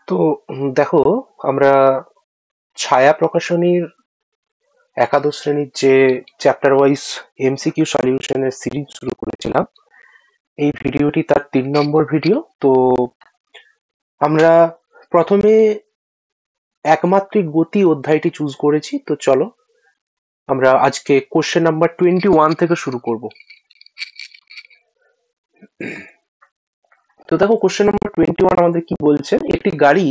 তো দেখো, আমরা ছায়া প্রকাশনীর একাদশ শ্রেণীর যে চ্যাপ্টার ওয়াইজ এমসিকিউ সলিউশনের সিরিজ শুরু করেছিলাম। এই ভিডিওটি তার 3 নম্বর ভিডিও। তো আমরা প্রথমে একমাত্রিক গতি অধ্যায়টি চুজ করেছি। তো চলো আমরা আজকে কোশ্চেন নাম্বার 21 থেকে শুরু করব। তো দেখো, কোশ্চেন নাম্বার 21 আমাদের কি বলছে, একটি গাড়ি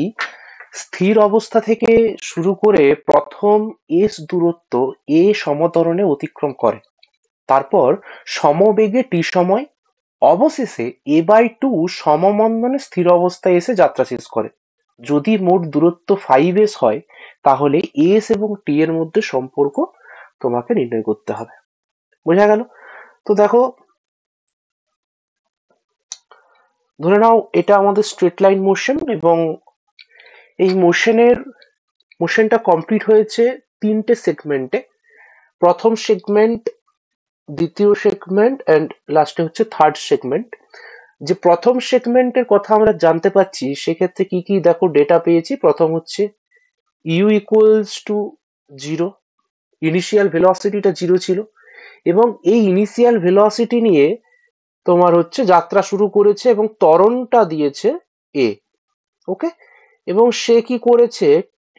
স্থির অবস্থা থেকে শুরু করে প্রথম এস দূরত্ব এ সমতরণে অতিক্রম করে, তারপর সমবেগে টি সময়, অবশেষে a/2 সমমন্দনে স্থির অবস্থায় এসে যাত্রা শেষ করে। যদি মোট দূরত্ব 5s হয়, তাহলে এস এবং টি এর মধ্যে সম্পর্ক তোমাকে নির্ণয় করতে হবে। বোঝা গেল? তো দেখো, ধরে নাও এটা আমাদের স্ট্রেট লাইন মোশন, এবং এই মোশনটা কমপ্লিট হয়েছে 3টে সেগমেন্টে। প্রথম সেগমেন্ট, দ্বিতীয় সেগমেন্ট এন্ড লাস্টে হচ্ছে থার্ড সেগমেন্ট। যে প্রথম সেগমেন্টের কথা আমরা জানতে পাচ্ছি, সেক্ষেত্রে কি কি দেখো ডেটা পেয়েছি। প্রথম হচ্ছে ইউ ইকুয়ালস টু 0, ইনিশিয়াল ভেলোসিটিটা 0 ছিল, এবং এই ইনিশিয়াল ভেলোসিটি নিয়ে তোমার হচ্ছে যাত্রা শুরু করেছে এবং ত্বরণটা দিয়েছে এ। ওকে, এবং সে কি করেছে,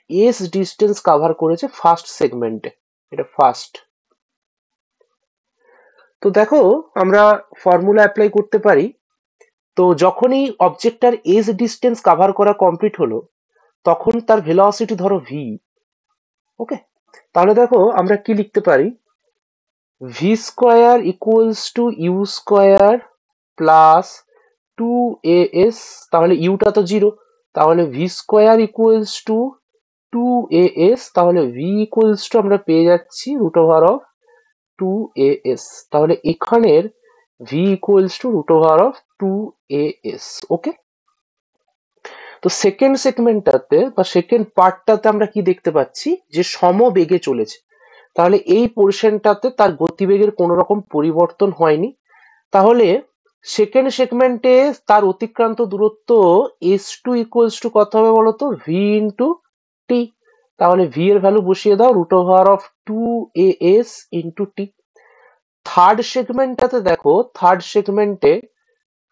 এস ডিস্টেন্স কাভার করেছে ফার্স্ট সেগমেন্টে, এটা ফার্স্ট। তো দেখো, আমরা ফর্মুলা অ্যাপ্লাই করতে পারি। তো যখনই অবজেক্টটার এজ ডিস্টেন্স কাভার করা কমপ্লিট হলো, তখন তার ভেলোসিটি ধরো ভি। ওকে, তাহলে দেখো আমরা কি লিখতে পারি, v square equals to u square plus 2as। তাহলে ইউটা তো 0, তাহলে V square equals two 2as। তাহলে ভি ইকুয়ালস টু আমরা পেয়ে যাচ্ছি রুট ওভার অফ 2as। তাহলে এখানের v equals to root over of 2as। Okay, তো সেকেন্ড সেগমেন্টটাতে বা সেকেন্ড পার্টটাতে আমরা কি দেখতে পাচ্ছি, যে সমবেগে চলেছে। তাহলে এই পোর্শনটাতে তার গতিবেগের কোনো রকম পরিবর্তন হয়নি। তাহলে সেকেন্ড সেগমেন্টে তার অতিক্রান্ত দূরত্ব s2 ইকুয়ালস টু কত হবে বলতো, ভি ইন্টু টি। তাহলে ভি এর ভ্যালু বসিয়ে দাও, root over of 2as into t. Third সেগমেন্টটাতে দেখো, থার্ড সেগমেন্টে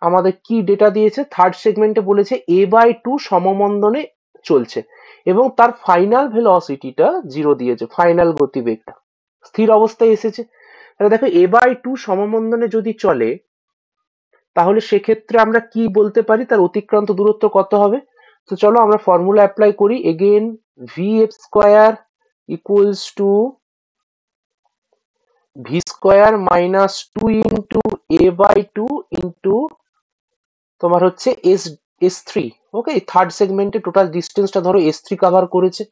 আমাদের কি ডেটা দিয়েছে, থার্ড সেগমেন্টে বলেছে a/2 সমমন্দনে চলছে, এবং তার ফাইনাল ভেলোসিটিটা 0 দিয়েছে, ফাইনাল গতিবেগটা স্থির অবস্থায় এসেছে। তাহলে দেখো, a/2 সমমন্দনে যদি চলে, তাহলে সেক্ষেত্রে আমরা কি বলতে পারি, তার অতিক্রান্ত দূরত্ব কত হবে। তো চলো আমরা ফর্মুলা অ্যাপ্লাই করি। Again, V F square equals to V square minus 2 into a/2 into তোমার হচ্ছে s3। ওকে, থার্ড সেগমেন্টে টোটাল ডিস্টেন্সটা ধরো s3 কাভার করেছে,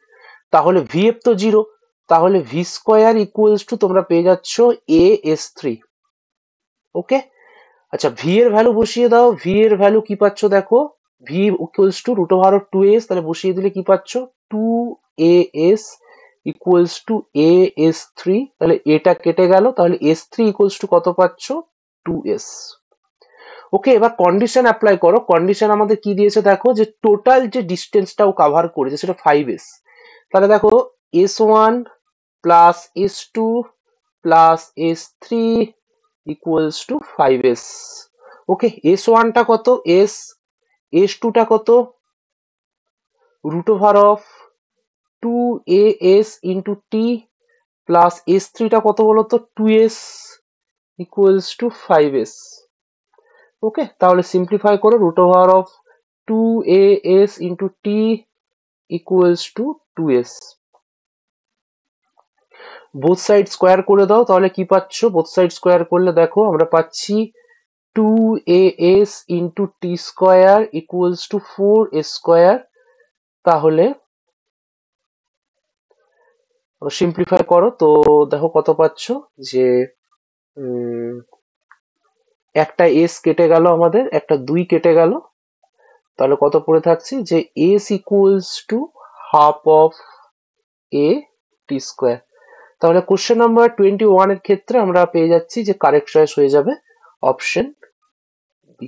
তাহলে vf তো 0, তাহলে ভি স্কোয়ার ইকুয়ালস টু তোমরা পেয়ে যাচ্ছ as3। ওকে, আচ্ছা, ভি এর ভ্যালু বসিয়ে দাও। ভি এর ভ্যালু কি পাচ্ছ দেখো, v equals to root over of 2as। তাহলে বসিয়ে দিলে কি পাচ্ছ, 2as ইকুয়ালস টু as3। তাহলে এটা কেটে গেল, তাহলে s3 ইকুয়ালস টু কত পাচ্ছ, 2s। ওকে, এবার কন্ডিশন অ্যাপ্লাই করো। কন্ডিশন আমাদের কি দিয়েছে দেখো, যে টোটাল যে ডিস্টেন্সটাও কাভার করেছে সেটা 5s। তাহলে দেখো, s1 plus s2 plus s3 equals to 5s। Okay, s1 টা কত, s2 টা কত, root over of 2as into t, plus s3 টা কত বলতো, 2s ইকুয়ালস টু 5s। ওকে, তাহলে সিম্পলিফাই করো, root over of 2as into t equals to 2s। Both side square করে দাও, তাহলে কি পাচ্ছ, বোথ সাইড স্কোয়ার করলে দেখো আমরা পাচ্ছি 2as ইন্টু টি square equals two 4s square. তাহলে সিম্পলিফাই করো, তো দেখো কত পাচ্ছ, যে উম, একটা এস কেটে গেল, আমাদের একটা 2 কেটে গেল, তাহলে কত পড়ে থাকছে, যে S equals to half of A T square. তাহলে কোশ্চেন নাম্বার 21 এর ক্ষেত্রে আমরা পেয়ে যাচ্ছি যে কারেক্ট চয়েস হয়ে যাবে অপশন বি।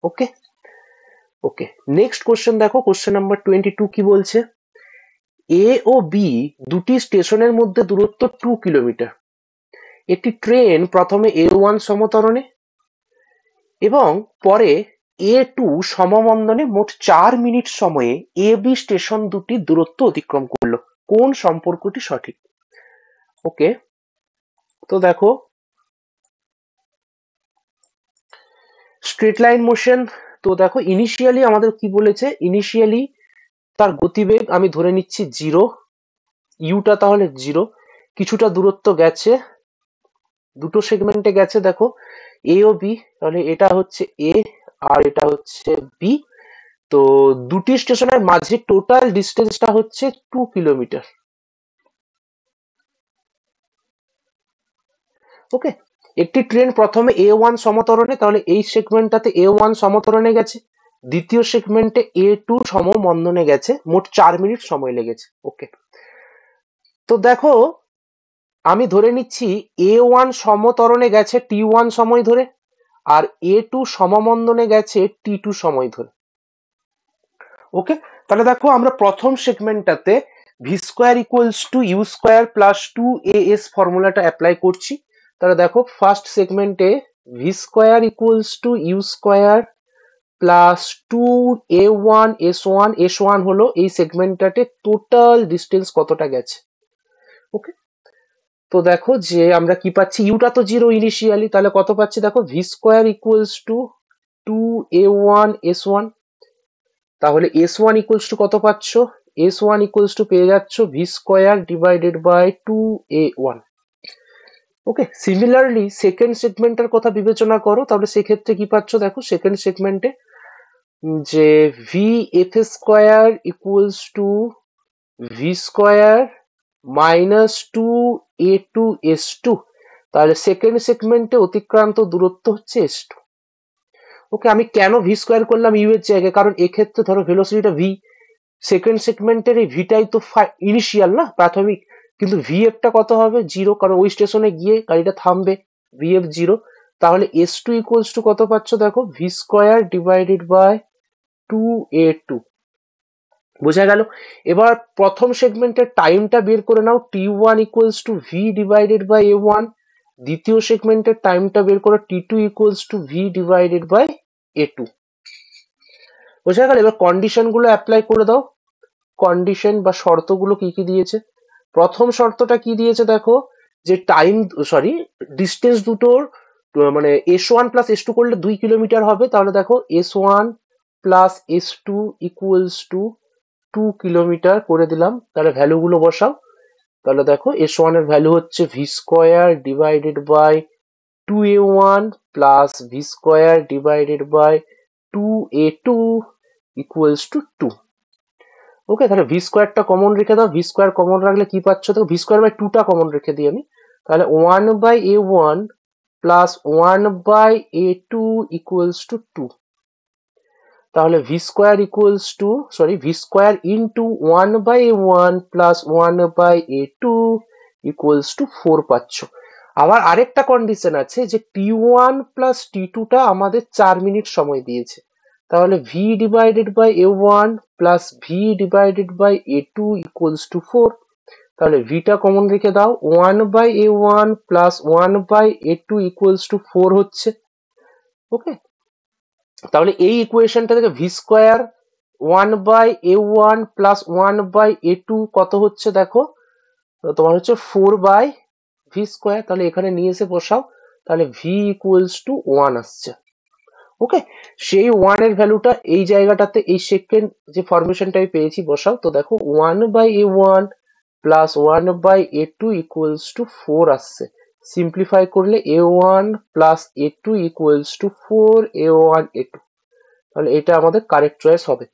ওকে, ওকে, নেক্সট কোশ্চেন দেখো, কোশ্চেন নাম্বার 22 কি বলছে? এ ও বি দুটি স্টেশনের মধ্যে দূরত্ব 2 কিলোমিটার। একটি ট্রেন প্রথমে A1 সমতরণে এবং পরে A2 সমমন্দনে মোট 4 মিনিট সময়ে এ বি স্টেশন দুটি দূরত্ব অতিক্রম করলো। কোন সম্পর্কটি সঠিক? ওকে, তো দেখো, স্ট্রেট লাইন মোশন। তো দেখো, ইনিশিয়ালি আমাদের কি বলেছে? ইনিশিয়ালি তার গতিবেগ আমি ধরে নিচ্ছি 0, ইউটা তাহলে 0। কিছুটা দূরত্ব গেছে, দুটো সেগমেন্টে গেছে, দেখো এ ও বি, তাহলে এটা হচ্ছে এ আর এটা হচ্ছে বি। তো দুটি স্টেশনের মাঝে টোটাল ডিস্টেন্সটা হচ্ছে 2 কিলোমিটার। ওকে, একটি ট্রেন প্রথমে A1 সমতরণে, তাহলে এই সেগমেন্টটাতে A1 সমতরণে গেছে, দ্বিতীয় সেগমেন্টে A2 সমমন্দনে গেছে, মোট 4 মিনিট সময় লেগেছে। ওকে, তো দেখো, আমি ধরে নিচ্ছি A1 সমতরণে গেছে T1 সময় ধরে আর A2 সমমন্দনে গেছে T2 সময় ধরে। ওকে, তাহলে দেখো, আমরা প্রথম সেগমেন্টটাতে v square equals to u square plus 2as ফর্মুলাটা অ্যাপ্লাই করছি। তাহলে দেখো, ফার্স্ট সেগমেন্টে v square equals to u square plus 2a1 s1 হলো এই সেগমেন্টটাতে টোটাল ডিস্টেন্স কতটা গেছে। ওকে, তো দেখো যে আমরা কি পাচ্ছি, ইউটা তো 0 ইনিশিয়ালি, তাহলে কত পাচ্ছি দেখো, V square equals two 2a1 s1। তাহলে s1 ইকুয়ালস টু কত পাচ্ছ? s1 ইকুয়ালস টু পেয়ে যাচ্ছ v square divided by 2a1। Okay, similarly second সেগমেন্টের কথা বিবেচনা করো, তাহলে সেক্ষেত্রে কি পাচ্ছ দেখো, সেকেন্ড সেগমেন্টে যে V F square equals to V square minus 2a2s2। তাহলে সেকেন্ড সেগমেন্টে অতিক্রান্ত দূরত্ব হচ্ছে s2। ওকে, আমি কেন ভি স্কোয়ার করলাম ইউ এর জায়গায়? কারণ এক্ষেত্রে ধরো ভেলোসিটিটা ভি, সেকেন্ড সেগমেন্টের এই ভিটাই তো ইনিশিয়াল না, প্রাথমিক, কিন্তু ভিএফ টা কত হবে? 0, কারণ ওই স্টেশনে গিয়ে গাড়িটা থামবে, ভিএফ 0। তাহলে s2 ইকুয়ালস টু কত পাচ্ছ দেখো, V square divided by 2a2। বোঝা গেল? এবার প্রথম সেগমেন্টের টাইমটা বের করে নাও, t1 equals to v divided by a1। দ্বিতীয় সেগমেন্টের টাইমটা বের করো, t2 equals to v divided by a2। বোঝা গেল? এবার কন্ডিশন গুলো অ্যাপ্লাই করে দাও। কন্ডিশন বা শর্তগুলো কি কি দিয়েছে? প্রথম শর্তটা কি দিয়েছে দেখো, যে টাইম, সরি, ডিস্টেন্স দুটোর মানে s1 প্লাস s2 করলে 2 কিলোমিটার হবে। তাহলে দেখো, s1 plus s2 equals to 2 kilometre করে দিলাম। তাহলে ভ্যালু গুলো বসাও। তাহলে দেখো, s1 এর ভ্যালু হচ্ছে v square divided by 2a1 plus v square divided by 2a2 equals to 2। Okay, তাহলে ভি স্কোয়ারটা কমন রেখে দাও। ভি স্কোয়ার কমন রাখলে কি পাচ্ছ তো, ভি স্কোয়ার বাই 2টা কমন রেখে দিই আমি। তাহলে 1/a1 plus 1/a2 equals to 2। তাহলে V square equals two, sorry, V square into 1/a1 plus 1/a2 equals to 4 পাচ্ছ। আবার আরেকটা কন্ডিশন আছে যে t1 প্লাস t2 টা আমাদের 4 মিনিট সময় দিয়েছে। তাহলে v divided by a1 plus v divided by a2 equals to 4। তাহলে ভিটা কমন রেখে দাও, 1/a1 plus 1/a2 equals to 4 হচ্ছে। ওকে, তাহলে এই ইকুয়েশনটা থেকে V square 1/a1 plus 1/a2 কত হচ্ছে দেখো, তোমার হচ্ছে 4/ভি স্কোয়ার। তাহলে এখানে নিয়ে এসে বসাও, তাহলে ভি ইকুয়ালস টু 1 আসছে। ওকে, সেই 1 এর ভ্যালুটা এই জায়গাটাতে, এই সেকেন্ড যে ফরমেশনটা আমি পেয়েছি বসাও। তো দেখো, 1/a1 plus 1/a2 equals to 4 আসছে। সিম্পলিফাই করলে a1 plus a2 equals to 4a1 a2। তাহলে এটা আমাদের কারেক্ট চয়েস হবে।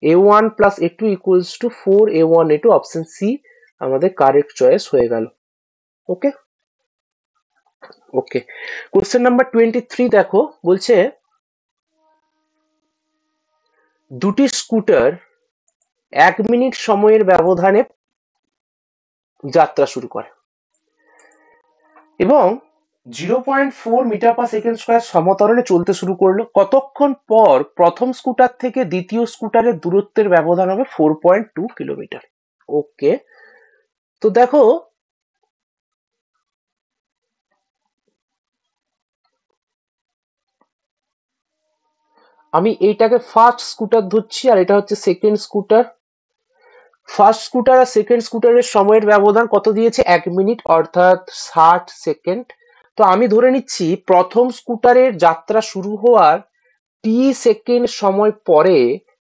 a1 plus a2 equals to 4a1 a2, option c আমাদের কারেক্ট চয়েস হয়ে গেল। ওকে, ওকে, কোশ্চেন নাম্বার 23 দেখো, বলছে দুটি স্কুটার 1 মিনিট সময়ের ব্যবধানে যাত্রা শুরু করে এবং 0.4 মিটার পার সেকেন্ড স্কয়ার সমতরণে চলতে শুরু করলো। কতক্ষণ পর প্রথম স্কুটার থেকে দ্বিতীয় স্কুটারের দূরত্বের ব্যবধান হবে 4.2 কিলোমিটার। ওকে, তো দেখো আমি এইটাকে ফার্স্ট স্কুটার ধরছি আর এটা হচ্ছে সেকেন্ড স্কুটার। ফার্স্ট স্কুটার আর সেকেন্ড স্কুটারের সময়ের ব্যবধান কত দিয়েছে? 1 মিনিট, অর্থাৎ 60 সেকেন্ড। তো আমি ধরে নিচ্ছি প্রথম স্কুটারের যাত্রা শুরু হওয়ার সেকেন্ড সময় পরে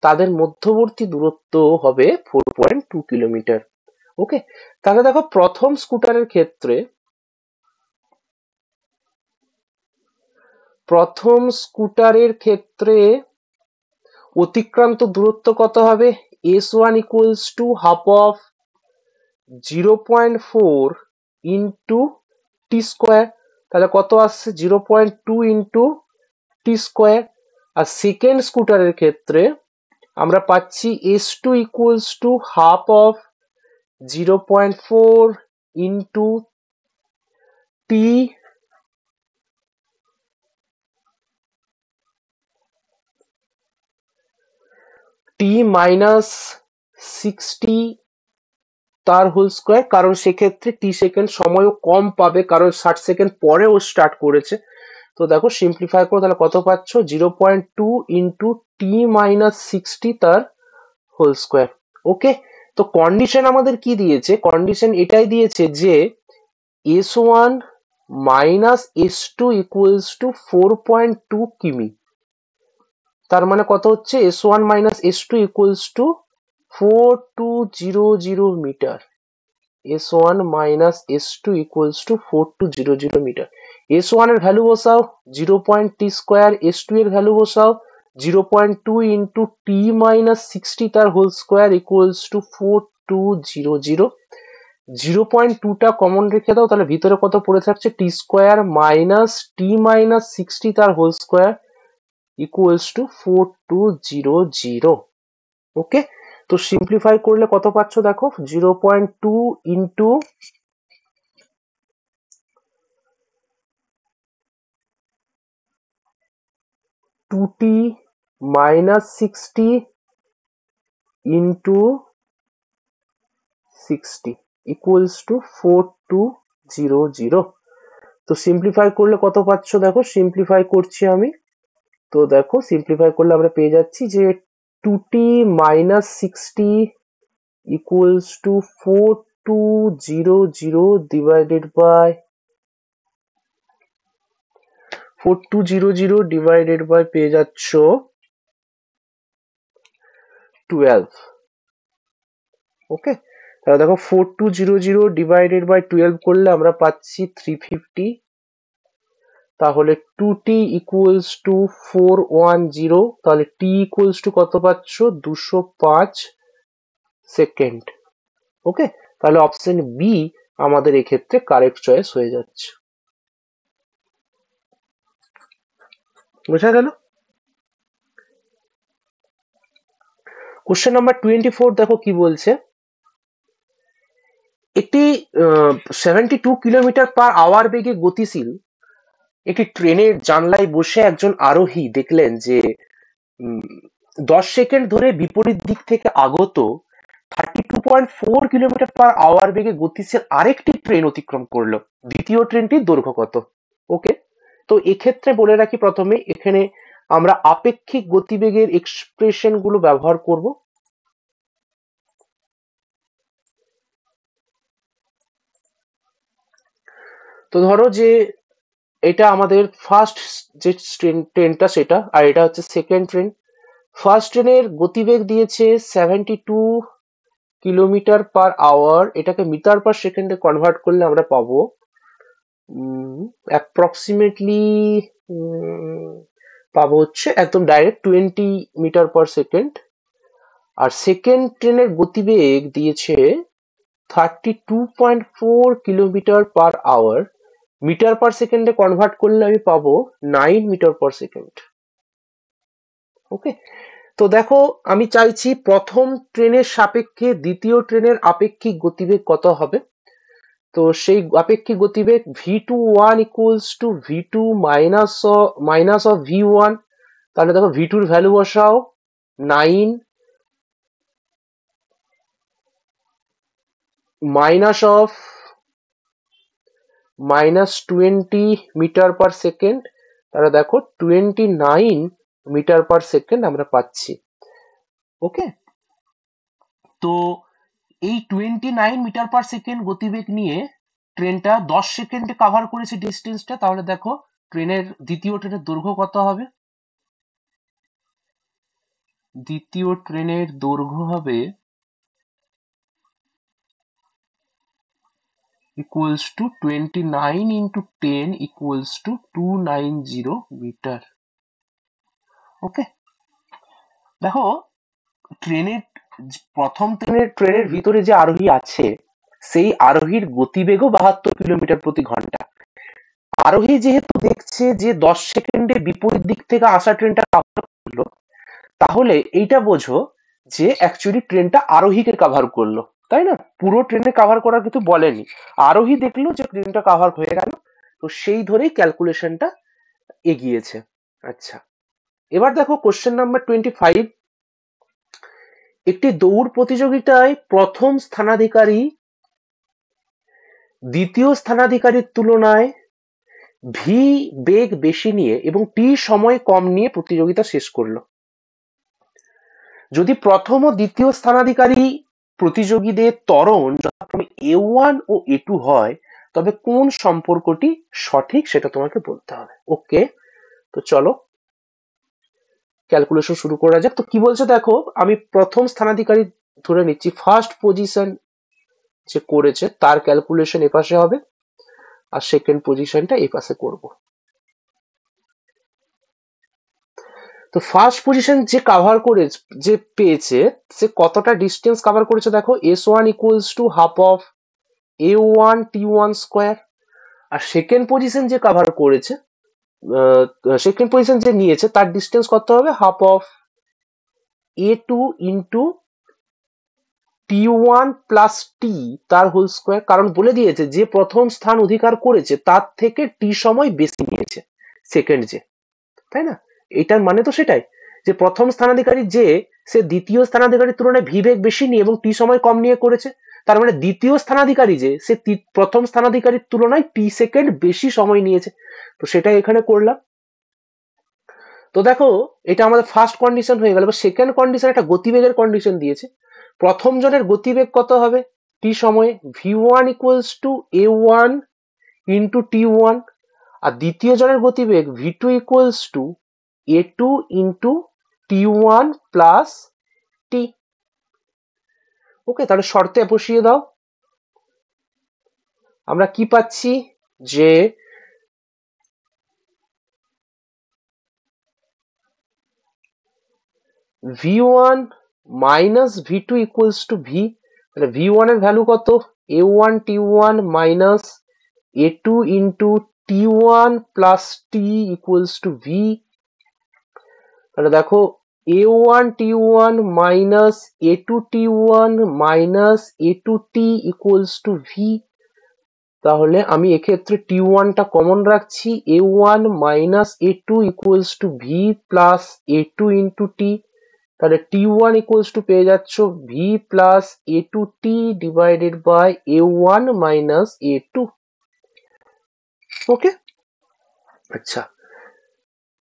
তাদের মধ্যবর্তী দূরত্ব হবে 4.2 কিলোমিটার। ওকে, তাহলে দেখো প্রথম স্কুটারের ক্ষেত্রে অতিক্রান্ত দূরত্ব কত হবে? s1 equals to half of 0.4 into T square. তাহলে কত আসছে? 0.2 ইন্টু টি স্কোয়ার। আর সেকেন্ড স্কুটারের ক্ষেত্রে আমরা পাচ্ছি s2 equals to half of 0.4 into T minus 60 তার হোল স্কোয়ার, কারণ সেক্ষেত্রে টি সেকেন্ড সময়ও কম পাবে, কারণ 60 সেকেন্ড পরে ও স্টার্ট করেছে। তো দেখো সিম্পলিফাই করো, তাহলে কত পাচ্ছ? 0.2 ইন্টু টি মাইনাস 60 তার হোল স্কোয়ার। ওকে, তো কন্ডিশন আমাদের কি দিয়েছে? কন্ডিশন এটাই দিয়েছে যে s1 minus s2 equals two 4.2 কিমি। তার মানে কত হচ্ছে? s1 minus s2 equals to 4200 metre. s1 minus s2 equals to 4200 metre. s1 এর ভ্যালু বসাও 0.t স্কোয়ার, s2 এর ভ্যালু বসাও 0.2 ইন্টু টি মাইনাস 60 তার হোল স্কোয়ার ইকুয়ালস টু 4200। 0.2টা কমন রেখে দাও, তাহলে ভিতরে কত পড়ে থাকছে? T square minus t minus 60 তার whole square equals to 4200। Okay, তো সিম্পলিফাই করলে কত পাচ্ছ? দেখো 0.2 into 2t minus 60 into 60 equals to 4200। তো সিম্পলিফাই করলে কত পাচ্ছ? দেখো সিম্পলিফাই করছি আমি। তো দেখো সিম্পলিফাই করলে আমরা পেয়ে যাচ্ছি যে 2t minus 60 equals to 4200 divided by 4200 পেয়ে যাচ্ছ 12। ওকে, তাহলে দেখো 4200 ডিভাইডেড বাই 12 করলে আমরা পাচ্ছি 350। তাহলে 2t ইকুয়ালস টু 410, তাহলে t ইকুয়ালস টু কত পাচ্ছ? 205 সেকেন্ড। ওকে, তাহলে অপশন বি আমাদের এক্ষেত্রে কারেক্ট চয়েস হয়ে যাচ্ছে। বোঝা গেল? কোশ্চেন নাম্বার 24 দেখো কি বলছে। একটি 72 কিলোমিটার পার আওয়ার বেগে গতিশীল একটি ট্রেনের জানলায় বসে একজন আরোহী দেখলেন যে 10 সেকেন্ড ধরে বিপরীত দিক থেকে আগত 32.4 কিলোমিটার পার আওয়ার বেগে গতিশীল আরেকটি ট্রেন অতিক্রম করলো। দ্বিতীয় ট্রেনটির দৈর্ঘ্য কত? ওকে, তো এক্ষেত্রে বলে রাখি প্রথমে এখানে আমরা আপেক্ষিক গতিবেগের এক্সপ্রেশন গুলো ব্যবহার করব। তো ধরো যে এটা আমাদের ফার্স্ট যে ট্রেনটা সেটা, আর এটা হচ্ছে সেকেন্ড ট্রেন। ফার্স্ট ট্রেনের গতিবেগ দিয়েছে 72 কিলোমিটার পার আওয়ার, এটাকে মিটার পার সেকেন্ডে কনভার্ট করলে আমরা পাবো অ্যাপ্রক্সিমেটলি পাবো হচ্ছে একদম ডাইরেক্ট 20 মিটার পার সেকেন্ড। আর সেকেন্ড ট্রেনের গতিবেগ দিয়েছে 32.4 kilometre per hour, metre per সেকেন্ডে কনভার্ট করলে আমি পাবো 9 মিটার পার সেকেন্ড। ওকে, তো দেখো আমি চাইছি প্রথম ট্রেনের সাপেক্ষে দ্বিতীয় ট্রেনের আপেক্ষিক গতিবেগ কত হবে। তো সেই আপেক্ষিক গতিবেগ v21 equals to v2 minus of v1। তাহলে দেখো v2 এর ভ্যালু বসাও 9 minus of -20 metre per second. তাহলে দেখো 29 মিটার পার সেকেন্ড আমরা পাচ্ছি। ওকে, তো এই 29 মিটার পার সেকেন্ড গতিবেগ নিয়ে ট্রেনটা 10 সেকেন্ডে কভার করেছে ডিস্টেন্সটা। তাহলে দেখো দ্বিতীয় ট্রেনের দৈর্ঘ্য কত হবে? দ্বিতীয় ট্রেনের দৈর্ঘ্য হবে equals to 29 into 10 equals to 290 metre. ওকে, দেখো প্রথম ট্রেনের ভিতরে যে আরোহী আছে সেই আরোহীর গতিবেগও 72 কিলোমিটার প্রতি ঘন্টা। আরোহী যেহেতু দেখছে যে 10 সেকেন্ডে বিপরীত দিক থেকে আসা ট্রেনটা কভার করলো, তাহলে এইটা বোঝো যে অ্যাকচুয়ালি ট্রেনটা আরোহীকে কভার করলো, তাই না? পুরো ট্রেনে কভার করার কিছু বলেনি, আরোহী দেখলো যে ট্রেনটা কভার হয়ে গেল, তো সেই ধরেই ক্যালকুলেশনটা এগিয়েছে। আচ্ছা, এবার দেখো কোশ্চেন নাম্বার 25। একটি দৌড় প্রতিযোগিতায় প্রথম স্থানাধিকারী দ্বিতীয় স্থানাধিকারীর তুলনায় ভি বেগ বেশি নিয়ে এবং টি সময় কম নিয়ে প্রতিযোগিতা শেষ করলো। যদি প্রথম ও দ্বিতীয় স্থানাধিকারী প্রতিযোগীদের ত্বরণ যথাক্রমে A1 ও A2 হয়, তবে কোন সম্পর্কটি সঠিক সেটা তোমাকে বলতে হবে। ওকে, তো চলো ক্যালকুলেশন শুরু করা যাক। তো কি বলছে দেখো, আমি প্রথম স্থানাধিকারী ধরে নিচ্ছি, ফার্স্ট পজিশন যে করেছে তার ক্যালকুলেশন এপাশে হবে আর সেকেন্ড পজিশনটা এপাশে করব। তো ফার্স্ট পজিশন যে কভার করে যে পেয়েছে সে কতটা ডিস্টেন্স কভার করেছে দেখো, S1 equals to half of A1 T1 square. আর সেকেন্ড পজিশন যে কভার করেছে, সেকেন্ড পজিশন যে নিয়েছে তার ডিস্টেন্স কত হবে, half of A2 into T1 plus t তার হোল স্কোয়ার। কারণ বলে দিয়েছে যে প্রথম স্থান অধিকার করেছে তার থেকে টি সময় বেশি নিয়েছে সেকেন্ড যে, তাই না? এটার মানে তো সেটাই যে প্রথম স্থানাধিকারী যে সে দ্বিতীয় স্থানাধিকারীর তুলনায় ভি বেগ বেশি নিয়ে এবং টি সময় কম নিয়ে করেছে। তার মানে দ্বিতীয় স্থানাধিকারী যে সে প্রথম স্থানাধিকারীর তুলনায় টি সেকেন্ড বেশি সময় নিয়েছে। তো সেটাই এখানে করলাম। তো দেখো এটা আমাদের ফার্স্ট কন্ডিশন হয়ে গেল। সেকেন্ড কন্ডিশন একটা গতিবেগের কন্ডিশন দিয়েছে। প্রথম জনের গতিবেগ কত হবে টি সময়ে, v1 equals to A1 into T1। আর দ্বিতীয় জনের গতিবেগ v2 equals to A2 into T1 plus t. Okay, তাহলে শর্তে বসিয়ে দাও। আমরা কি পাচ্ছি যে v1 minus v2 equals to v। তাহলে v1 এর ভ্যালু কত, A1 T1 minus A2 into T1 plus t equals to v। তাহলে দেখো A1 T1 minus A2 T1 minus A2 T equals to v। তাহলে আমি এক্ষেত্রে T1 টা common রাখছি, A1 minus A2 equals to v plus A2 into t। তাহলে T1 equals to পেয়ে যাচ্ছ v plus A2t divided by A1 minus A2। Okay, আচ্ছা।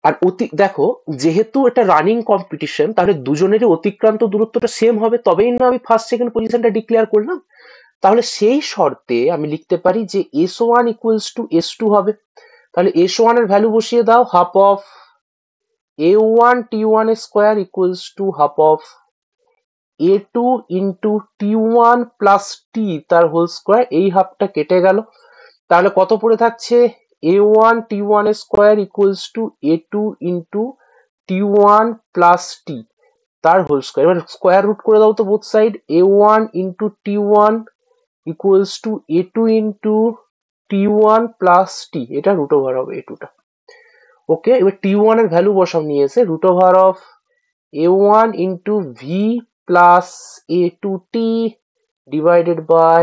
আর দেখো যেহেতু এটা রানিং কম্পিটিশন, তাহলে দুজনেরই অতিক্রান্ত দূরত্বটা সেম হবে, তবেই না আমি ফার্স্ট সেকেন্ড পজিশনটা ডিক্লেয়ার করলাম। তাহলে সেই শর্তে আমি লিখতে পারি যে S1 ইকুয়ালস টু S2 হবে। তাহলে S1 এর ভ্যালু বসিয়ে দাও, half of A1 T1 square equals to half of A2 into T1 plus t তার হোল স্কোয়ার। এই হাফটা কেটে গেল, তাহলে কত পড়ে থাকছে, A1 T1 square equals to A2 into T1 plus t তার হোল স্কোয়ার। এবার স্কোয়ার রুট করে দাও তো both side, A1 into T1 equals to A2 into T1 plus t, এটা রুট ওভার হবে A2 টা। ওকে, এবার T1 এর ভ্যালু বসাও নিয়ে এসে root over of A1 into V plus A2t divided by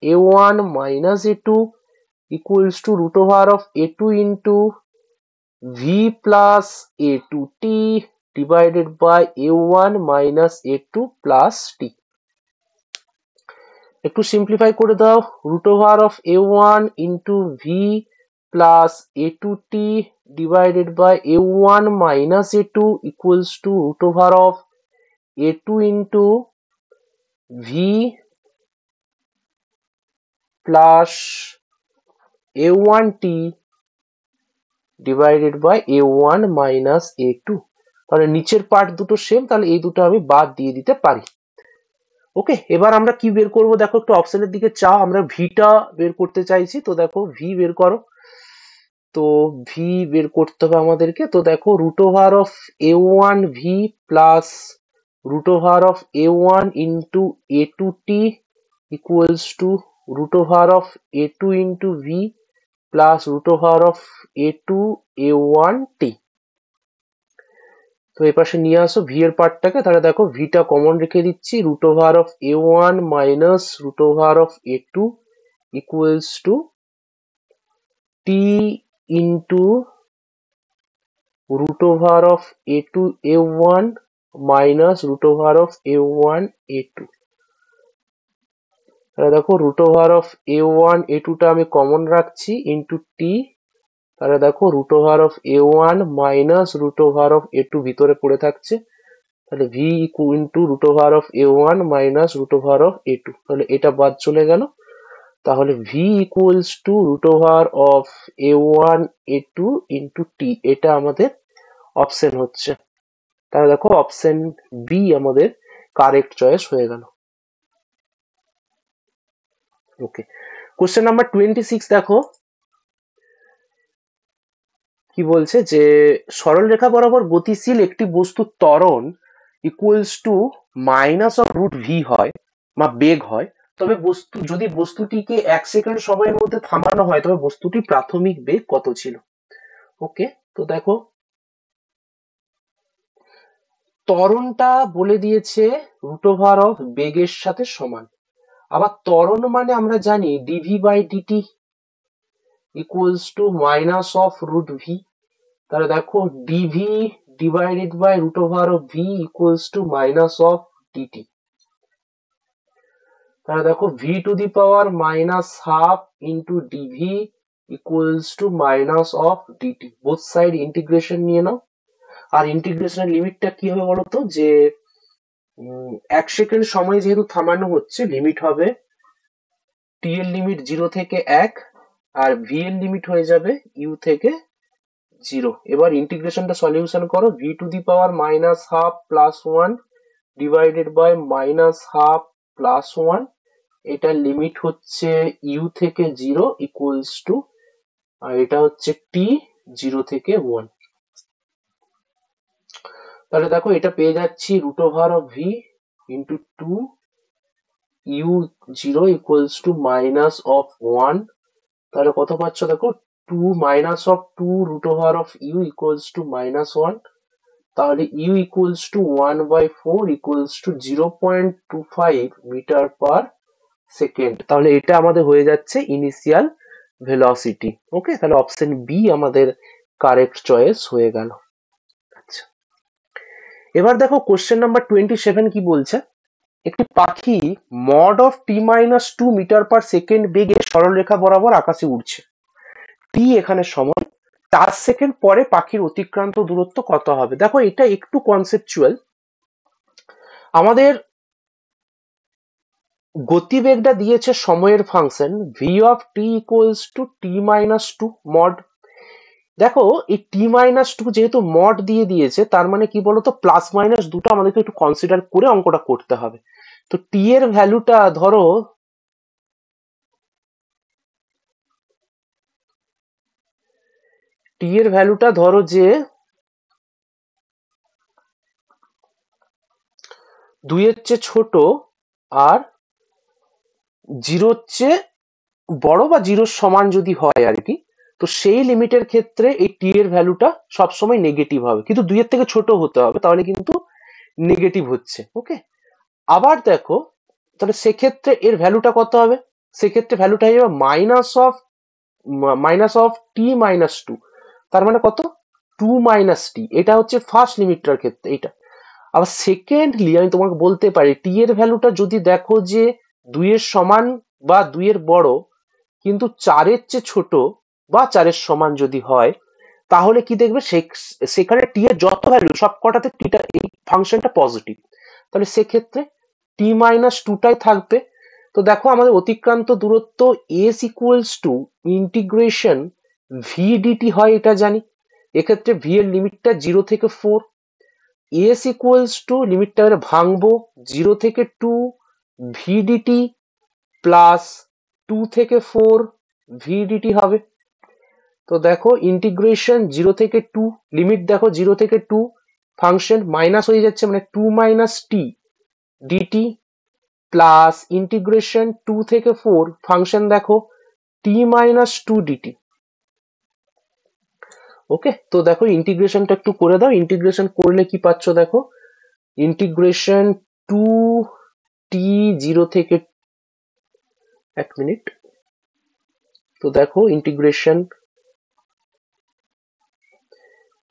a1 minus a2 equals to root over of a2 into v plus a2t divided by a1 minus a2 plus t. একটু simplify করে দাও, root over of a1 into v plus a2t divided by a1 minus a2 equals to root over of a2 into v plus a1t divided by a1 minus a2. তাহলে নিচের part দুটো same, তাহলে এই দুটো আমি বাদ দিয়ে দিতে পারি। ওকে, এবার আমরা কি বের করব দেখো, একটু অপশনের দিকে চাও, আমরা ভিটা বের করতে চাইছি। তো দেখো ভি বের করো, তো ভি বের করতে হবে আমাদেরকে। তো দেখো root over of a one v plus root over of a one into a two t equals to root over of a two into v plus root over of a two a one t. তো এই পাশে নিয়ে আসো V এর পার্টটাকে, তাহলে দেখো ভিটা common রেখে দিচ্ছি, root over of a one minus root over of a two equals to t into root over of a2 a1 minus root over of a1 a2। তাহলে দেখো root over of a1 a2 টা আমি common রাখছি into T, তাহলে দেখো root over of a1 minus root over of a2 ভিতরে পড়ে থাকছে, তাহলে v into root over of a1 minus root over of a2, তাহলে এটা বাদ চলে গেল। তাহলে v equals to root over of a1 a2 into t, এটা আমাদের অপশন হচ্ছে। তাহলে দেখো অপশন বি আমাদের কারেক্ট চয়েস হয়ে গেল। ওকে, কোশ্চেন নাম্বার 26 দেখো কি বলছে, যে সরল রেখা বরাবর গতিশীল একটি বস্তুর ত্বরণ equals to minus of root v হয় বা বেগ হয়, তবে যদি বস্তুটিকে 1 সেকেন্ড সময়ের মধ্যে থামানো হয় তবে বস্তুটির প্রাথমিক বেগ কত ছিল। ওকে, তো দেখো ত্বরণটা বলে দিয়েছে রুট ওভার অফ বেগের সাথে সমান। আবার ত্বরণ মানে আমরা জানি dv by dt equals to minus of root v. তাহলে দেখো dv divided by root over of v equals to minus of dt. তাহলে দেখো v to the power minus half into dv equals to minus of dt. Both side integration নিয়ে নাও। আর ইন্টিগ্রেশনের লিমিটটা কি হবে বলতো, যে 1 সেকেন্ড সময় যেহেতু থামানো হচ্ছে, লিমিট হবে টি এর লিমিট 0 থেকে 1 আর ভি এর লিমিট হয়ে যাবে ইউ থেকে 0। এবার ইন্টিগ্রেশনটা সলিউশন করো, v to the power minus half plus 1 divided by minus half plus 1, এটার লিমিট হচ্ছে ইউ থেকে 0 ইকুয়ালস টু, আর এটা হচ্ছে টি 0 থেকে 1। তাহলে দেখো এটা পেয়ে যাচ্ছি root over of v into 2 u 0 equals to minus of 1। তাহলে কত পাচ্ছ দেখো 2 minus of 2 root over of u equals to minus 1। তাহলে u equals to 1/4 equals to 0.25 metre per second. তাহলে এটা আমাদের হয়ে যাচ্ছে ইনিশিয়াল ভেলোসিটি। ওকে, তাহলে অপশন বি আমাদের কারেক্ট চয়েস হয়ে গেল। আচ্ছা, এবার দেখো কোশ্চেন নাম্বার 27 কি বলছে, একটি পাখি mod of t-2 metre per second বেগে সরলরেখা বরাবর আকাশে উড়ছে। টি এখানে সময়, 4 সেকেন্ড পরে পাখির অতিক্রান্ত দূরত্ব কত হবে। দেখো এটা একটু কনসেপচুয়াল। আমাদের গতিবেগটা দিয়েছে সময়ের function V of T equals two t-2 mod. দেখো এই t-2 যেহেতু মড দিয়ে দিয়েছে, তার মানে কি বলতো, প্লাস মাইনাস দুটো আমাদেরকে একটু কনসিডার করে অঙ্কটা করতে হবে। তো টি এর ভ্যালুটা ধরো যে 2 এর চেয়ে ছোট আর 0 এর চেয়ে বড় বা 0 সমান যদি হয় আর কি, তো সেই লিমিটের ক্ষেত্রে এই টি এর ভ্যালুটা সবসময় নেগেটিভ হবে, কিন্তু 2 এর থেকে ছোট হতে হবে, তাহলে কিন্তু নেগেটিভ হচ্ছে। ওকে, আবার দেখো তাহলে সেক্ষেত্রে এর ভ্যালুটা কত হবে, সেক্ষেত্রে ভ্যালুটা হয়ে যাবে -t-2, তার মানে কত, 2 - t। এটা হচ্ছে ফার্স্ট লিমিটটার ক্ষেত্রে এটা। আবার সেকেন্ডলি আমি তোমাকে বলতে পারি টি এর ভ্যালুটা যদি দেখো যে 2 এর সমান বা 2 এর বড় কিন্তু 4 এর চেয়ে ছোট বা 4 এর সমান যদি হয়, তাহলে কি দেখবে সেখানে টি এর যত ভ্যালু সব কটাতে টিটা এই ফাংশনটা পজিটিভ। তাহলে সেক্ষেত্রে t-2টাই থাকবে। তো দেখো আমাদের অতিক্রান্ত দূরত্ব s equals to integration v dt হয়, এটা জানি। এক্ষেত্রে ভি এর লিমিটটা 0 থেকে 4, s ইকুয়ালস টু লিমিটটা ভাঙবো 0 থেকে 2 ভি ডিটি প্লাস 2 থেকে 4 ভি ডিটি হবে। তো দেখো ইন্টিগ্রেশন 0 থেকে 2, লিমিট দেখো 0 থেকে 2, ফাংশন মাইনাস হয়ে যাচ্ছে মানে 2 - t ডিটি প্লাস ইন্টিগ্রেশন 2 থেকে 4, ফাংশন দেখো t-2 ডিটি। ওকে, তো দেখো ইন্টিগ্রেশনটা একটু করে দাও। ইন্টিগ্রেশন করলে কি পাচ্ছ দেখো, ইন্টিগ্রেশন 2t 0 থেকে, এক মিনিট, তো দেখো ইন্টিগ্রেশন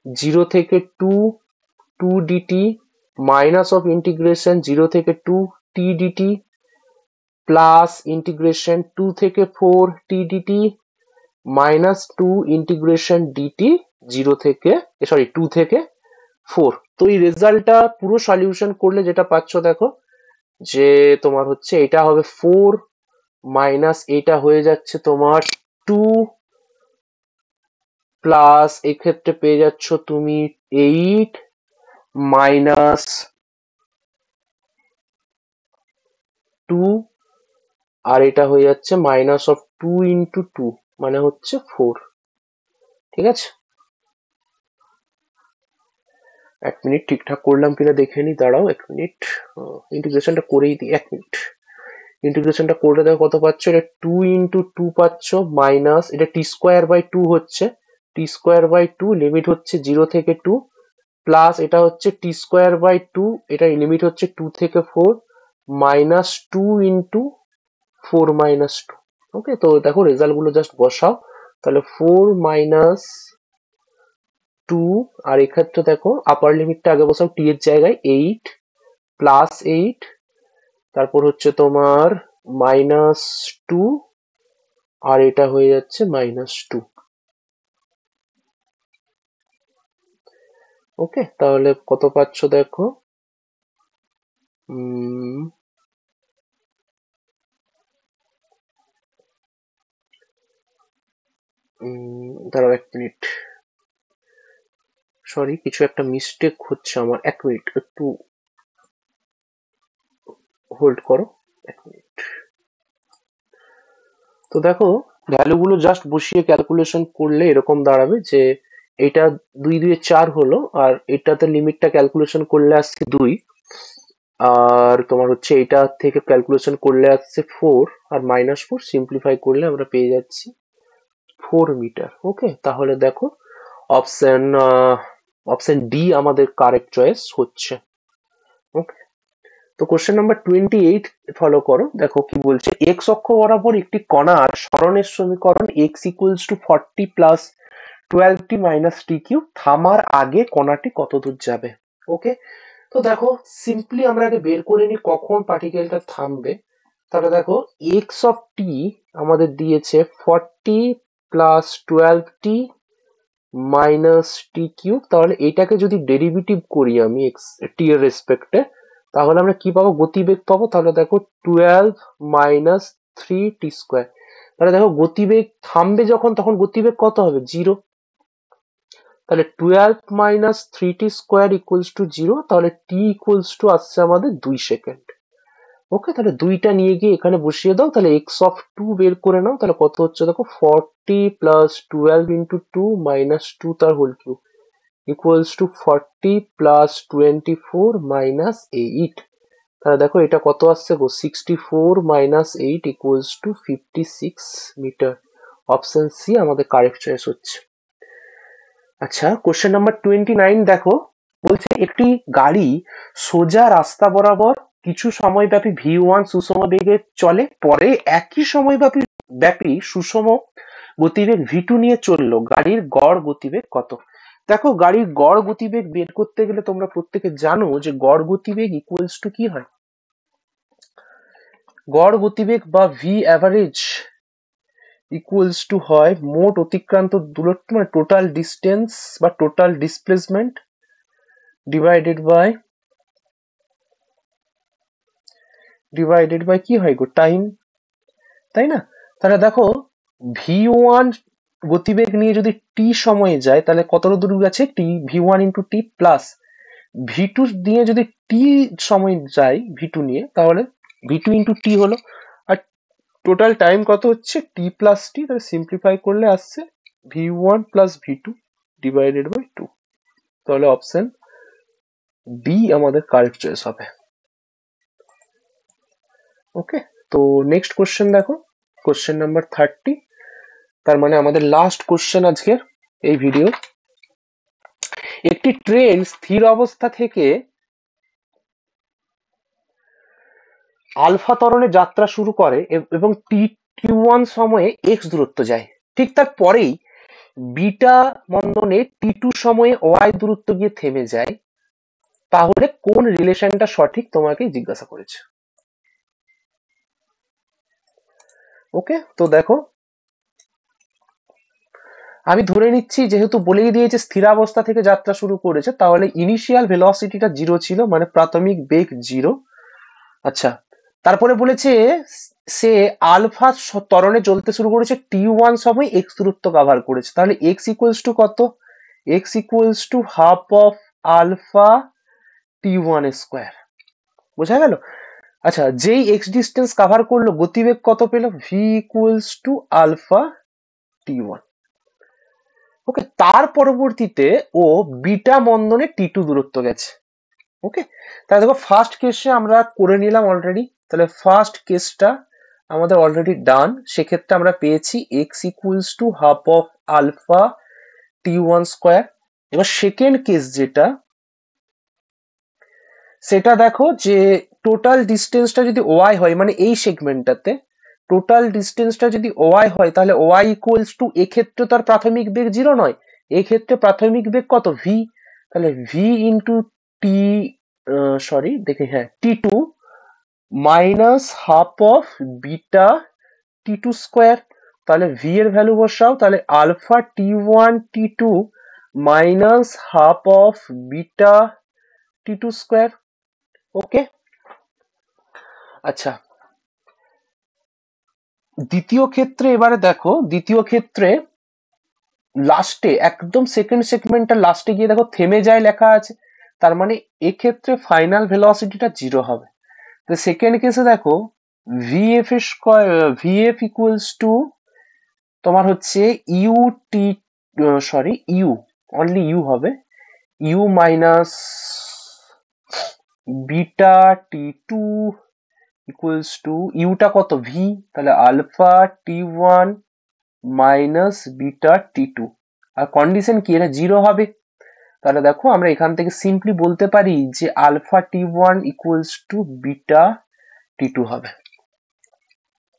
0 থেকে 2 dt মাইনাস অফ ইন্টিগ্রেশন 0 থেকে 2 t dt প্লাস ইন্টিগ্রেশন 2 থেকে 4 t dt minus 2 integration dt 0 থেকে, সরি 2 থেকে 4। তো এই রেজাল্টটা পুরো সলিউশন করলে যেটা পাচ্ছ দেখো, যে তোমার হচ্ছে এটা হবে 4 মাইনাস এটা হয়ে যাচ্ছে তোমার 2 প্লাস এক্ষেত্রে পেয়ে যাচ্ছ তুমি 8 মাইনাস 2, আর এটা হয়ে যাচ্ছে মাইনাস অফ 2 ইন্টু 2 মানে হচ্ছে 4। ঠিক আছে, এক মিনিট ঠিকঠাক করলাম কিনা দেখে নি, দাঁড়াও এক মিনিট, ইন্টিগ্রেশনটা করেই দিই, এক মিনিট। ইন্টিগ্রেশনটা করলে দেখো কত পাচ্ছ, এটা 2 ইন্টু 2 পাচ্ছ মাইনাস এটা t²/2 হচ্ছে, t²/2 লিমিট হচ্ছে 0 থেকে 2 প্লাস এটা হচ্ছে t²/2, এটা লিমিট হচ্ছে 2 থেকে 4 মাইনাস 2 ইন্টু 4 মাইনাস 2। ওকে, তো দেখো রেজাল্ট গুলো জাস্ট বসাও, তাহলে 4 মাইনাস 2, আর এক্ষেত্রে দেখো আপার লিমিটটা আগে বসাও t এর জায়গায় 8 প্লাস 8, তারপর হচ্ছে তোমার মাইনাস 2, আর এটা হয়ে যাচ্ছে মাইনাস 2। ওকে, তাহলে কত পাচ্ছ দেখো, দাঁড়াও এক মিনিট, সরি কিছু একটা মিস্টেক হচ্ছে আমার, এক মিনিট একটু হোল্ড করো, এক মিনিট। তো দেখো ভ্যালুগুলো জাস্ট বসিয়ে ক্যালকুলেশন করলে এরকম দাঁড়াবে যে এটা 2 2 4 হলো, আর এটাতে লিমিটটা ক্যালকুলেশন করলে আসছে 2, আর তোমার হচ্ছে এটা থেকে ক্যালকুলেশন করলে আসছে 4, আর -4 সিম্পলিফাই করলে আমরা পেয়ে যাচ্ছি 4 মিটার। ওকে, তাহলে দেখো অপশন অপশন ডি আমাদের কারেক্ট চয়েস হচ্ছে। ওকে, তো কোশ্চেন নাম্বার 28 ফলো করো, দেখো কি বলছে, এক্স অক্ষ বরাবর একটি কণার সরণের সমীকরণ x equals to 40 plus 12t minus T cube, থামার আগে কণাটি কত দূর যাবে। ওকে, তো দেখো সিম্পলি আমরা আগে বের করে নিই কখন পার্টিকেলটা থামবে। তাহলে দেখো এক্স অফ টি আমাদের দিয়েছে 40 প্লাস 12t মাইনাস টি কিউব, তাহলে এটাকে যদি ডেরিভেটিভ করি আমি এক্স টি এর রেসপেক্টে, তাহলে আমরা কি পাবো, গতিবেগ পাবো। তাহলে দেখো 12 মাইনাস 3t², তাহলে দেখো গতিবেগ থামবে যখন তখন গতিবেগ কত হবে, 0। তাহলে 12 মাইনাস 3t² ইকুয়ালস টু 0, তাহলে t ইকুয়ালস টু আসছে আমাদের 2 সেকেন্ড। ওকে, তাহলে দুইটা নিয়ে গিয়ে এখানে বসিয়ে দাও, তাহলে এক্স অফ 2 বের করে নাও, তাহলে কত হচ্ছে দেখো 40 প্লাস 12 ইন্টু 2 মাইনাস 2 তার whole cube equals to 40 plus 24 minus 8। তাহলে দেখো এটা কত আসছে গো, 64 minus 8 equals to 56 metre. Option c আমাদের কারেক্ট চয়েস হচ্ছে। আচ্ছা, কোশ্চেন নাম্বার 29 দেখো, বলছে একটি গাড়ি সোজা রাস্তা বরাবর কিছু সময় ব্যাপী v1 সুষম বেগে চলে, পরে একই সময় ব্যাপী সুষম গতিবেগ v2 নিয়ে চললো, গাড়ির গড় গতিবেগ কত? দেখো, গাড়ির গড় গতিবেগ বের করতে গেলে তোমরা প্রত্যেকে জানো যে গড় গতিবেগ ইকুয়ালস টু কি হয়? গড় গতিবেগ বা ভি অ্যাভারেজ ইকুয়ালস টু হয় মোট অতিক্রান্ত দূরত্ব, মানে টোটাল ডিস্টেন্স বা টোটাল ডিসপ্লেসমেন্ট ডিভাইডেড বাই কি হয় গো, টাইম, তাই না? তাহলে দেখো, v1 গতিবেগ নিয়ে যদি t সময়ে যায় তাহলে কতটা দূর গেছে, t v1 into t plus v2 নিয়ে যদি t সময় যায় v2 নিয়ে, তাহলে v2 ইন্টু টি হলো, আর টোটাল টাইম কত হচ্ছে t প্লাস টি, তাহলে সিম্পলিফাই করলে আসছে v1 plus v2 divided by 2। তাহলে অপশন বি আমাদের কারেক্ট চয়েস হবে। ওকে, তো নেক্সট কোশ্চেন দেখো, কোশ্চেন নাম্বার 30, তার মানে আমাদের লাস্ট কোশ্চেন আজকের এই ভিডিও। একটি ট্রেন স্থির অবস্থা থেকে আলফা ত্বরণে যাত্রা শুরু করে এবং t1 সময়ে x দূরত্ব যায়, ঠিক তার পরেই বিটা মন্দনে t2 সময়ে y দূরত্ব গিয়ে থেমে যায়, তাহলে কোন রিলেশনটা সঠিক তোমাকে জিজ্ঞাসা করেছে। ওকে, তো দেখো, আমি ধরে নিচ্ছি যেহেতু বলেই দিয়েছে স্থিরাবস্থা থেকে যাত্রা শুরু করেছে, তাহলে ইনিশিয়াল ভেলোসিটিটা 0 ছিল, মানে প্রাথমিক বেগ 0। আচ্ছা, তারপরে বলেছে সে আলফা ত্বরণে চলতে শুরু করেছে t1 সময় x দূরত্ব কভার করেছে, তাহলে x ইকুয়ালস টু কত? x equals to half of alpha t1 square. বোঝা গেল? আচ্ছা, যেই x ডিস্টেন্স কভার করলো গতিবেগ কত পেল? v equals to alpha t1। Okay, তার পরবর্তীতে ও বিটা মন্দনে t2 দূরত্ব গেছে। ওকে, তাহলে দেখো ফার্স্ট কেসে আমরা করে নিলাম অলরেডি, তাহলে ফার্স্ট কেসটা আমাদের অলরেডি ডান, সেক্ষেত্রে আমরা পেয়েছি x equals to half of alpha t1 square. এবার সেকেন্ড কেস যেটা, সেটা দেখো যে টোটাল ডিস্টেন্সটা যদি y হয়, মানে এই সেগমেন্টটাতে টোটাল ডিস্টেন্সটা যদি y হয়, তাহলে y ইকুয়ালস টু, এক্ষেত্রে তার প্রাথমিক বেগ 0 নয়, এক্ষেত্রে প্রাথমিক বেগ কত? v। তাহলে v ইন্টু টি, সরি দেখে, হ্যাঁ, t2 minus half of beta t2 square. তাহলে v এর ভ্যালু বসাও, তাহলে alpha t1 t2 minus half of beta t2 square. Okay, আচ্ছা, দ্বিতীয় ক্ষেত্রে এবারে দেখো, দ্বিতীয় ক্ষেত্রে লাস্টে একদম সেকেন্ড সেগমেন্টটা লাস্টে গিয়ে দেখো থেমে যায় লেখা আছে, তার মানে এক্ষেত্রে ফাইনাল ভেলোসিটিটা 0 হবে। তো সেকেন্ড কেসে দেখো vf square, vf equals to তোমার হচ্ছে u t, sorry u, only u হবে, u minus beta t two equals to, ইউটা কত? ভি, তাহলে alpha t one minus beta t two, আর কন্ডিশন কি, এটা 0 হবে। তাহলে দেখো আমরা এখান থেকে সিম্পলি বলতে পারি যে alpha t one equals to beta t two হবে।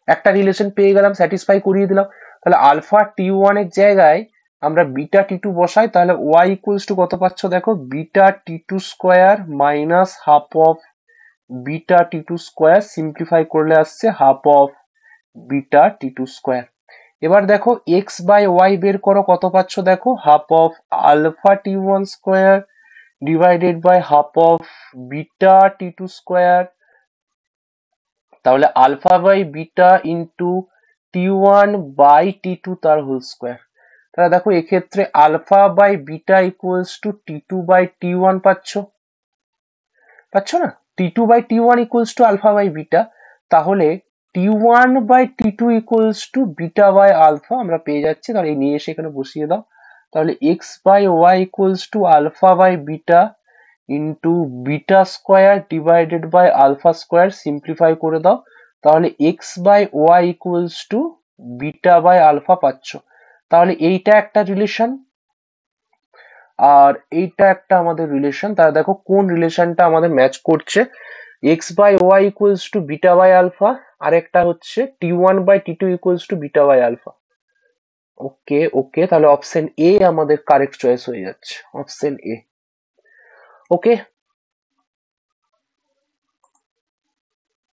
একটা রিলেশন পেয়ে গেলাম, স্যাটিসফাই করিয়ে দিলাম। তাহলে আলফা টি ওয়ান এর জায়গায় আমরা বিটা টি টু বসাই, তাহলে ওয়াই ইকুয়ালস টু কত পাচ্ছ দেখো, beta t two square minus half of beta t two square, simplify করলে আসছে half of beta t two square. এবার দেখো এক্স বাই ওয়াই বের করো, কত পাচ্ছ দেখো, half of alpha t one square divided by half of beta t two square, তাহলে alpha by beta into t one by t two তার whole square. তাহলে দেখো এক্ষেত্রে alpha by beta equals to t two by t one পাচ্ছ, পাচ্ছ না? T two by t one equals to alpha by beta, তাহলে t one by t two equals to beta by alpha আমরা পেয়ে যাচ্ছি। তাহলে নিয়ে এসে এখানে বসিয়ে দাও, তাহলে x by y equals to alpha by beta into beta square divided by alpha square, simplify করে দাও, তাহলে x by y equals to beta by alpha পাচ্ছ। তাহলে এইটা একটা রিলেশন আর এইটা একটা আমাদের রিলেশন। তাহলে দেখো কোন রিলেশনটা আমাদের ম্যাচ করছে। X by y equals to beta by alpha, আর একটা হচ্ছে টি1 বাই টি2 equals to beta by alpha. Okay okay, তাহলে অপশন এ আমাদের কারেক্ট চয়েস হয়ে যাচ্ছে, অপশন এ। ওকে,